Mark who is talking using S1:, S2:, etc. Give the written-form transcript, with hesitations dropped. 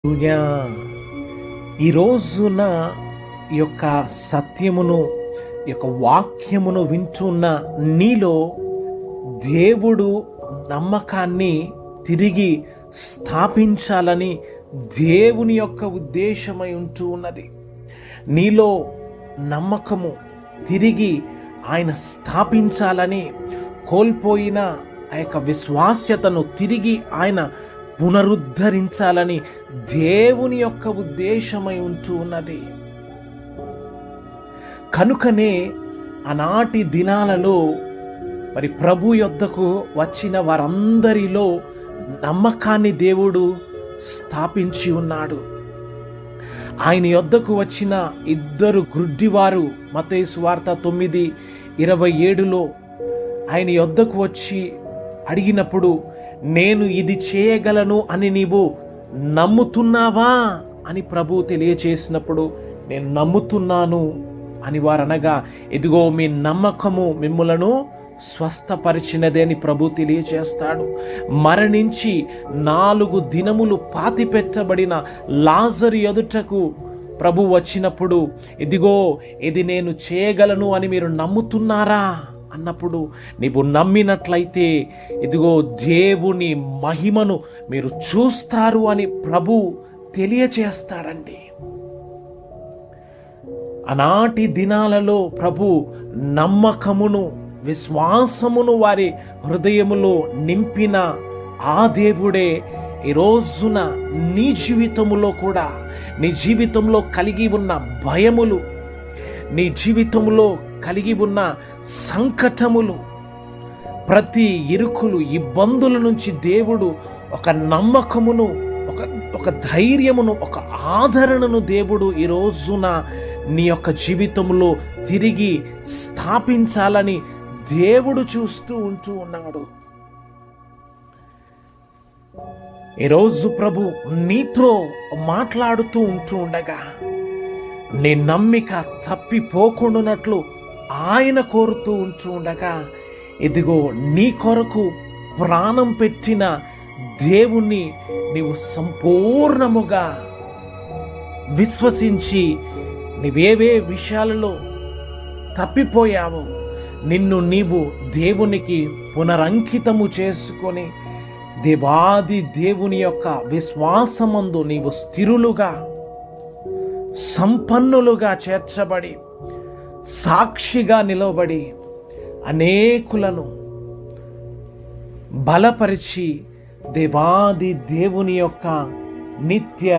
S1: హల్లెలూయా. ఈ రోజున ఈ యొక్క సత్యమును, ఈ యొక్క వాక్యమును వింటున్న నీలో దేవుడు నమ్మకాన్ని తిరిగి స్థాపించాలని దేవుని యొక్క ఉద్దేశమై ఉంటూ ఉన్నది. నీలో నమ్మకము తిరిగి ఆయన స్థాపించాలని, కోల్పోయిన ఆ యొక్క విశ్వాస్యతను తిరిగి ఆయన పునరుద్ధరించాలని దేవుని యొక్క ఉద్దేశమై ఉంటూ ఉన్నది. కనుకనే ఆనాటి దినాలలో మరి ప్రభు యొద్దకు వచ్చిన వారందరిలో నమ్మకాన్ని దేవుడు స్థాపించి ఉన్నాడు. ఆయన యొద్దకు వచ్చిన ఇద్దరు గ్రుడ్డివారు మత్తయి సువార్త 9:27 ఆయన యొద్దకు వచ్చి అడిగినప్పుడు, నేను ఇది చేయగలను అని నీవు నమ్ముతున్నావా అని ప్రభు తెలియచేసినప్పుడు, నేను నమ్ముతున్నాను అని వారనగా, ఇదిగో మీ నమ్మకము మిమ్ములను స్వస్థపరిచినదే అని ప్రభు తెలియచేస్తాడు. మరణించి 4 దినములు పాతిపెట్టబడిన లాజరు ఎదుటకు ప్రభు వచ్చినప్పుడు, ఇదిగో ఇది నేను చేయగలను అని మీరు నమ్ముతున్నారా అన్నప్పుడు, నీవు నమ్మినట్లయితే ఇదిగో దేవుని మహిమను మీరు చూస్తారు అని ప్రభు తెలియచేస్తాడండి. ఆనాటి దినాలలో ప్రభు నమ్మకమును, విశ్వాసమును వారి హృదయములో నింపిన ఆ దేవుడే ఈ రోజున నీ జీవితంలో కూడా, నీ జీవితంలో కలిగి ఉన్న భయములు, నీ జీవితంలో కలిగి ఉన్న సంకటములు, ప్రతి ఇరుకులు, ఇబ్బందుల నుంచి దేవుడు ఒక నమ్మకమును, ఒక ధైర్యమును, ఒక ఆదరణను దేవుడు ఈ రోజున నీ యొక్క జీవితంలో తిరిగి స్థాపించాలని దేవుడు చూస్తూ ఉంటూ ఉన్నాడు. ఈరోజు ప్రభు నీతో మాట్లాడుతూ ఉంటూ ఉండగా, నీ నమ్మిక తప్పిపోకుండానట్లు ఆయన కోరుతూ ఉంటూ ఉండగా, ఇదిగో నీ కొరకు ప్రాణం పెట్టిన దేవుణ్ణి నీవు సంపూర్ణముగా విశ్వసించి, నీవేవే విషయాలలో తప్పిపోయావో నిన్ను నీవు దేవునికి పునరంకితము చేసుకొని, దేవాది దేవుని యొక్క విశ్వాసమందు నీవు స్థిరులుగా, సంపన్నులుగా చేర్చబడి, సాక్షిగా నిలబడి అనేకులను బలపరిచి దేవాది దేవుని యొక్క నిత్య